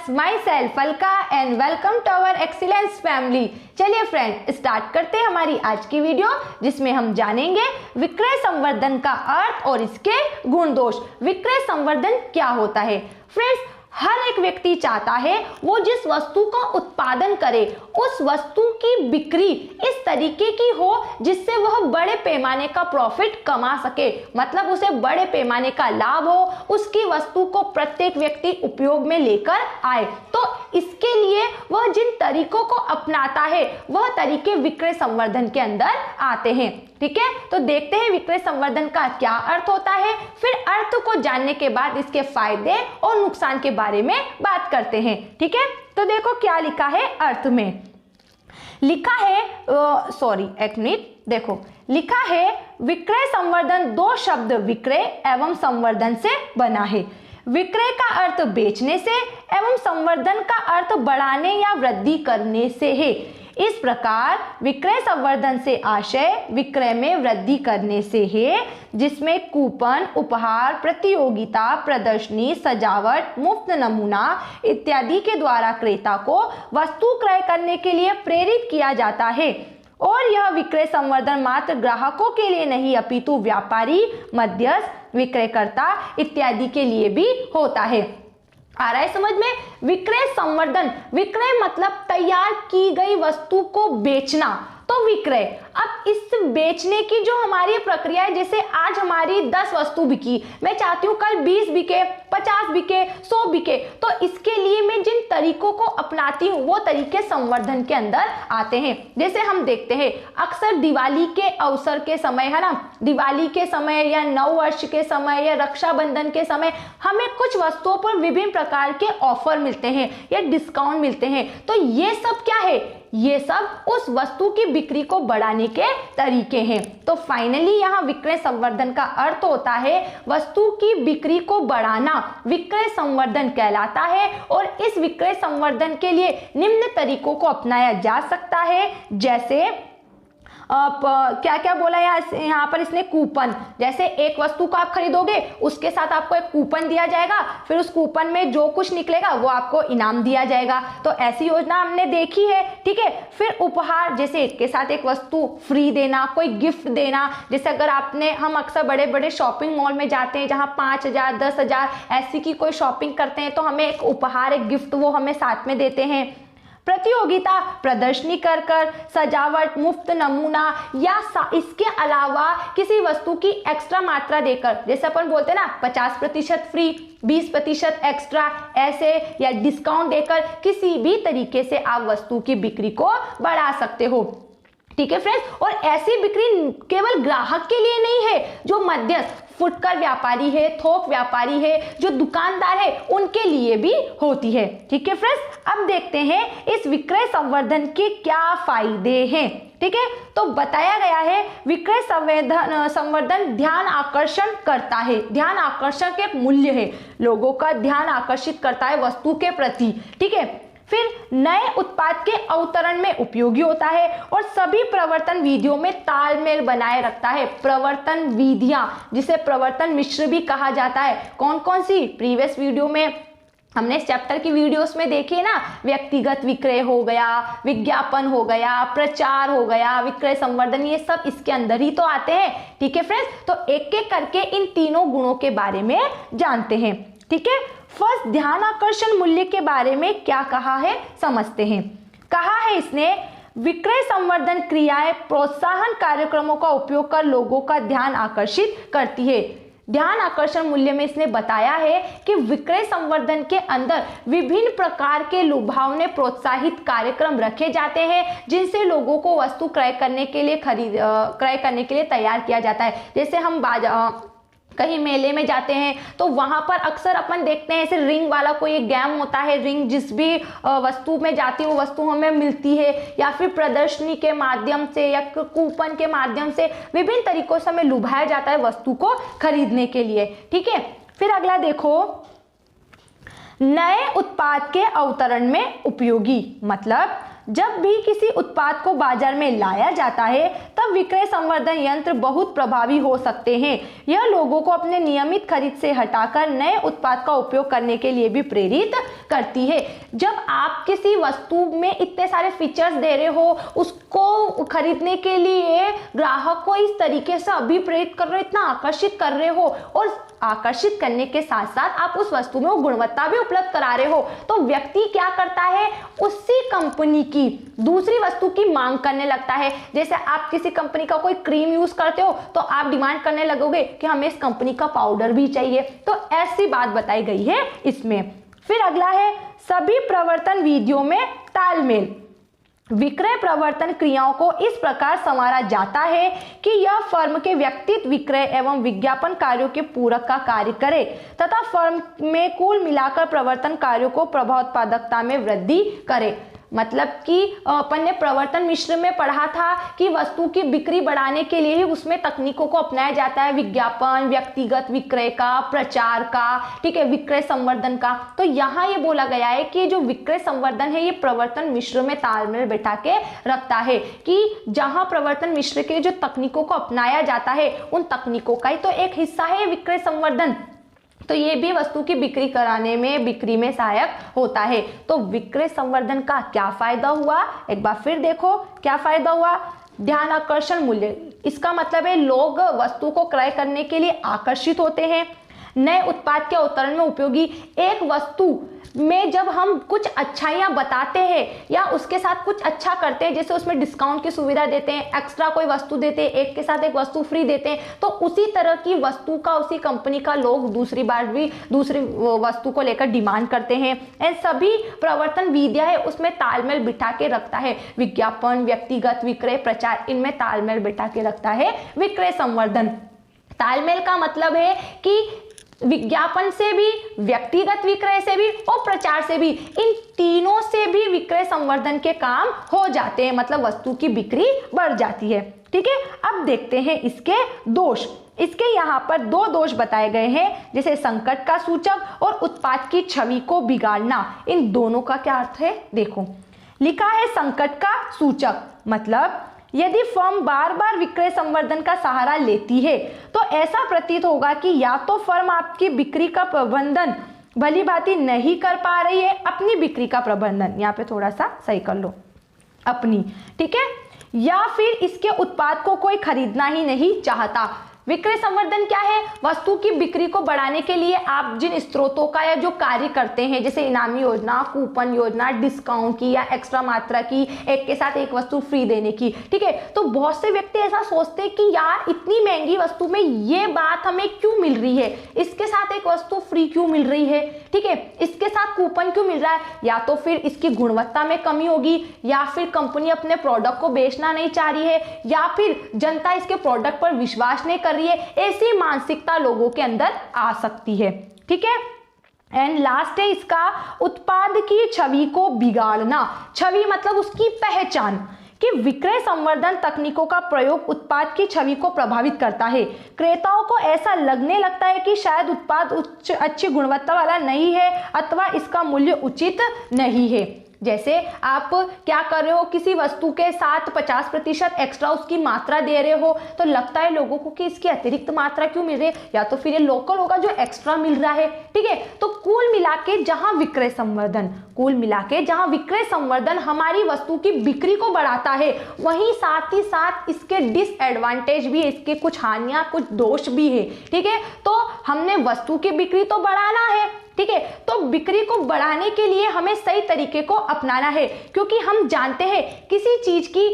My self Alka and welcome to our excellence family. चलिए friend, start करते हैं हमारी आज की वीडियो, जिसमें हम जानेंगे विक्रय संवर्धन का अर्थ और इसके गुण दोष। विक्रय संवर्धन क्या होता है? फ्रेंड्स, हर एक व्यक्ति चाहता है वो जिस वस्तु का उत्पादन करे उस वस्तु की बिक्री इस तरीके की हो जिससे वह बड़े पैमाने का प्रॉफिट कमा सके, मतलब उसे बड़े पैमाने का लाभ हो, उसकी वस्तु को प्रत्येक व्यक्ति उपयोग में लेकर आए। तो इसके लिए वह जिन तरीकों को अपनाता है वह तरीके विक्रय संवर्धन के अंदर आते हैं। ठीक है, तो देखते हैं विक्रय संवर्धन का क्या अर्थ होता है। फिर अर्थ को जानने के बाद इसके फायदे और नुकसान के बारे में बात करते हैं। ठीक है, तो देखो क्या लिखा है अर्थ में। लिखा है एक मिनट, देखो लिखा है विक्रय संवर्धन दो शब्द विक्रय एवं संवर्धन से बना है। विक्रय का अर्थ बेचने से एवं संवर्धन का अर्थ बढ़ाने या वृद्धि करने से है। इस प्रकार विक्रय संवर्धन से आशय विक्रय में वृद्धि करने से है, जिसमें कूपन, उपहार, प्रतियोगिता, प्रदर्शनी, सजावट, मुफ्त नमूना इत्यादि के द्वारा क्रेता को वस्तु क्रय करने के लिए प्रेरित किया जाता है। और यह विक्रय संवर्धन मात्र ग्राहकों के लिए नहीं अपितु व्यापारी, मध्यस्थ, विक्रयकर्ता इत्यादि के लिए भी होता है। आ रहा है समझ में? विक्रय संवर्धन, विक्रय मतलब तैयार की गई वस्तु को बेचना, तो विक्रय। अब इस बेचने की जो हमारी प्रक्रिया है, जैसे आज हमारी 10 वस्तु बिकी, मैं चाहती हूँ कल 20 बिके, 50 बिके, 100 बिके, तो इसके लिए मैं जिन तरीकों को अपनाती हूँ वो तरीके संवर्धन के अंदर आते हैं। जैसे हम देखते हैं अक्सर दिवाली के अवसर के समय, है ना, दिवाली के समय या नव वर्ष के समय या रक्षाबंधन के समय हमें कुछ वस्तुओं पर विभिन्न प्रकार के ऑफर मिलते हैं या डिस्काउंट मिलते हैं। तो ये सब क्या है? ये सब उस वस्तु की बिक्री को बढ़ाने के तरीके हैं। तो फाइनली यहाँ विक्रय संवर्धन का अर्थ होता है वस्तु की बिक्री को बढ़ाना, विक्रय संवर्धन कहलाता है। और इस विक्रय संवर्धन के लिए निम्न तरीकों को अपनाया जा सकता है, जैसे क्या क्या बोला यहाँ पर इसने, कूपन। जैसे एक वस्तु को आप खरीदोगे उसके साथ आपको एक कूपन दिया जाएगा, फिर उस कूपन में जो कुछ निकलेगा वो आपको इनाम दिया जाएगा। तो ऐसी योजना हमने देखी है। ठीक है, फिर उपहार, जैसे एक के साथ एक वस्तु फ्री देना, कोई गिफ्ट देना। जैसे अगर हम अक्सर बड़े बड़े शॉपिंग मॉल में जाते हैं जहाँ 5,000 10,000 ऐसी की कोई शॉपिंग करते हैं, तो हमें एक उपहार, एक गिफ्ट वो हमें साथ में देते हैं। प्रतियोगिता, प्रदर्शनी कर सजावट, मुफ्त नमूना या इसके अलावा किसी वस्तु की एक्स्ट्रा मात्रा देकर, जैसे अपन बोलते हैं ना 50% फ्री, 20% एक्स्ट्रा, ऐसे या डिस्काउंट देकर किसी भी तरीके से आप वस्तु की बिक्री को बढ़ा सकते हो। ठीक है फ्रेंड्स, और ऐसी बिक्री केवल ग्राहक के लिए नहीं है, जो मध्यस्थ, फुटकर व्यापारी है, थोक व्यापारी है, जो दुकानदार है, उनके लिए भी होती है। ठीक है फ्रेंड्स, अब देखते हैं इस विक्रय संवर्धन के क्या फायदे हैं। ठीक है, तो बताया गया है विक्रय संवर्धन ध्यान आकर्षण करता है। ध्यान आकर्षण के एक मूल्य है, लोगों का ध्यान आकर्षित करता है वस्तु के प्रति। ठीक है, फिर नए उत्पाद के अवतरण में उपयोगी होता है और सभी प्रवर्तन विधियों में तालमेल बनाए रखता है। प्रवर्तन विधियां, जिसे प्रवर्तन मिश्र भी कहा जाता है, कौन कौन सी? प्रीवियस वीडियो में हमने इस चैप्टर की वीडियोस में देखी ना, व्यक्तिगत विक्रय हो गया, विज्ञापन हो गया, प्रचार हो गया, विक्रय संवर्धन, ये सब इसके अंदर ही तो आते हैं। ठीक है फ्रेंड्स, तो एक एक करके इन तीनों गुणों के बारे में जानते हैं। ठीक है, फर्स्ट ध्यान आकर्षण मूल्य के बारे में क्या कहा है समझते हैं। कहा है इसने, विक्रय संवर्धन क्रियाएं प्रोत्साहन कार्यक्रमों का उपयोग कर लोगों का ध्यान आकर्षित करती है। ध्यान आकर्षण मूल्य में इसने बताया है कि विक्रय संवर्धन के अंदर विभिन्न प्रकार के लुभावने प्रोत्साहित कार्यक्रम रखे जाते हैं, जिनसे लोगों को वस्तु क्रय करने के लिए तैयार किया जाता है। जैसे हम कहीं मेले में जाते हैं तो वहां पर अक्सर अपन देखते हैं ऐसे रिंग वाला कोई एक गेम होता है, रिंग जिस भी वस्तु में जाती है वो वस्तु हमें मिलती है, या फिर प्रदर्शनी के माध्यम से या कूपन के माध्यम से विभिन्न तरीकों से हमें लुभाया जाता है वस्तु को खरीदने के लिए। ठीक है, फिर अगला देखो, नए उत्पाद के अवतरण में उपयोगी, मतलब जब भी किसी उत्पाद को बाजार में लाया जाता है तब यह विक्रय संवर्धन यंत्र बहुत प्रभावी हो सकते हैं। यह लोगों को अपने नियमित खरीद से हटाकर नए उत्पाद का उपयोग करने के लिए भी प्रेरित करती है। जब आप किसी वस्तु में इतने सारे फीचर्स दे रहे हो, उसको खरीदने के लिए ग्राहक को इस तरीके से अभिप्रेरित कर रहे हो, इतना आकर्षित कर रहे हो, और आकर्षित करने के साथ साथ आप उस वस्तु में वो गुणवत्ता भी उपलब्ध करा रहे हो, तो व्यक्ति क्या करता है, उसी कंपनी की दूसरी वस्तु की मांग करने लगता है। जैसे आप किसी कंपनी का कोई क्रीम यूज करते हो तो आप डिमांड करने लगोगे कि हमें इस कंपनी का पाउडर भी चाहिए। तो ऐसी बात बताई गई है इसमें। फिर अगला है सभी प्रवर्तन विधियों में तालमेल। विक्रय प्रवर्तन क्रियाओं को इस प्रकार संवारा जाता है कि यह फर्म के व्यक्तित्व, विक्रय एवं विज्ञापन कार्यों के पूरक का कार्य करे तथा फर्म में कुल मिलाकर प्रवर्तन कार्यों को प्रभाव उत्पादकता में वृद्धि करे। मतलब कि अपन ने प्रवर्तन मिश्र में पढ़ा था कि वस्तु की बिक्री बढ़ाने के लिए ही उसमें तकनीकों को अपनाया जाता है, विज्ञापन, व्यक्तिगत विक्रय का, प्रचार का, ठीक है, विक्रय संवर्धन का। तो यहाँ ये बोला गया है कि जो विक्रय संवर्धन है ये प्रवर्तन मिश्र में तालमेल बैठा के रखता है कि जहाँ प्रवर्तन मिश्र के जो तकनीकों को अपनाया जाता है उन तकनीकों का ही तो एक हिस्सा है विक्रय संवर्धन। तो ये भी वस्तु की बिक्री कराने में, बिक्री में सहायक होता है। तो विक्रय संवर्धन का क्या फायदा हुआ, एक बार फिर देखो क्या फायदा हुआ। ध्यान आकर्षण मूल्य, इसका मतलब है लोग वस्तु को क्रय करने के लिए आकर्षित होते हैं। नए उत्पाद के अवतरण में उपयोगी, एक वस्तु में जब हम कुछ अच्छाइयाँ बताते हैं या उसके साथ कुछ अच्छा करते हैं, जैसे उसमें डिस्काउंट की सुविधा देते हैं, एक्स्ट्रा कोई वस्तु देते हैं, एक के साथ एक वस्तु फ्री देते हैं, तो उसी तरह की वस्तु का, उसी कंपनी का लोग दूसरी बार भी दूसरी वस्तु को लेकर डिमांड करते हैं। इन सभी प्रवर्तन विधियां है उसमें तालमेल बिठा के रखता है। विज्ञापन, व्यक्तिगत विक्रय, प्रचार, इनमें तालमेल बिठा के रखता है विक्रय संवर्धन। तालमेल का मतलब है कि विज्ञापन से भी, व्यक्तिगत विक्रय से भी और प्रचार से भी, इन तीनों से भी विक्रय संवर्धन के काम हो जाते हैं, मतलब वस्तु की बिक्री बढ़ जाती है। ठीक है, अब देखते हैं इसके दोष। इसके यहाँ पर दो दोष बताए गए हैं, जैसे संकट का सूचक और उत्पाद की छवि को बिगाड़ना। इन दोनों का क्या अर्थ है देखो, लिखा है संकट का सूचक, मतलब यदि फर्म बार बार विक्रय संवर्धन का सहारा लेती है तो ऐसा प्रतीत होगा कि या तो फर्म आपकी बिक्री का प्रबंधन भली भांति नहीं कर पा रही है, अपनी बिक्री का प्रबंधन, यहाँ पे थोड़ा सा सही कर लो, अपनी, ठीक है, या फिर इसके उत्पाद को कोई खरीदना ही नहीं चाहता। विक्रय संवर्धन क्या है, वस्तु की बिक्री को बढ़ाने के लिए आप जिन स्रोतों का या जो कार्य करते हैं, जैसे इनामी योजना, कूपन योजना, डिस्काउंट की या एक्स्ट्रा मात्रा की, एक के साथ एक वस्तु फ्री देने की, ठीक है। तो बहुत से व्यक्ति ऐसा सोचते हैं कि यार इतनी महंगी वस्तु में ये बात हमें क्यों मिल रही है, इसके साथ एक वस्तु फ्री क्यों मिल रही है, ठीक है, इसके साथ कूपन क्यों मिल रहा है, या तो फिर इसकी गुणवत्ता में कमी होगी, या फिर कंपनी अपने प्रोडक्ट को बेचना नहीं चाह रही है, या फिर जनता इसके प्रोडक्ट पर विश्वास नहीं कर रही है। ऐसी मानसिकता लोगों के अंदर आ सकती है, ठीक है। एंड लास्ट है इसका उत्पाद की छवि को बिगाड़ना। छवि मतलब उसकी पहचान, कि विक्रय संवर्धन तकनीकों का प्रयोग उत्पाद की छवि को प्रभावित करता है। क्रेताओं को ऐसा लगने लगता है कि शायद उत्पाद अच्छी गुणवत्ता वाला नहीं है अथवा इसका मूल्य उचित नहीं है। जैसे आप क्या कर रहे हो, किसी वस्तु के साथ 50% एक्स्ट्रा उसकी मात्रा दे रहे हो, तो लगता है लोगों को कि इसकी अतिरिक्त मात्रा क्यों मिल रही है, या तो फिर ये लोकल होगा जो एक्स्ट्रा मिल रहा है, ठीक है। तो कुल मिला के जहां विक्रय संवर्धन हमारी वस्तु की बिक्री को बढ़ाता है, वहीं साथ ही साथ इसके डिसएडवांटेज भी है, इसके कुछ हानियां, कुछ दोष भी है, ठीक है। तो हमने वस्तु की बिक्री तो बढ़ाना है, ठीक है, तो बिक्री को बढ़ाने के लिए हमें सही तरीके को अपनाना है, क्योंकि हम जानते हैं किसी चीज की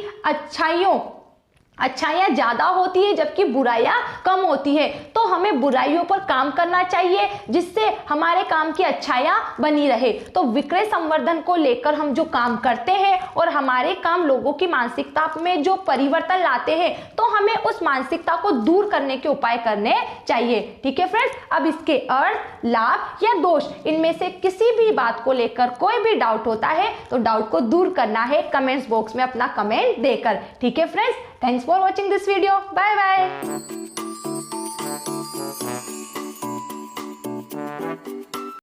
अच्छाइयाँ ज़्यादा होती है जबकि बुराइयाँ कम होती है। तो हमें बुराइयों पर काम करना चाहिए जिससे हमारे काम की अच्छाइयाँ बनी रहे। तो विक्रय संवर्धन को लेकर हम जो काम करते हैं और हमारे काम लोगों की मानसिकता में जो परिवर्तन लाते हैं, तो हमें उस मानसिकता को दूर करने के उपाय करने चाहिए। ठीक है फ्रेंड्स, अब इसके अर्थ, लाभ या दोष, इनमें से किसी भी बात को लेकर कोई भी डाउट होता है तो डाउट को दूर करना है कमेंट्स बॉक्स में अपना कमेंट देकर। ठीक है friends, thanks for watching this video, bye bye.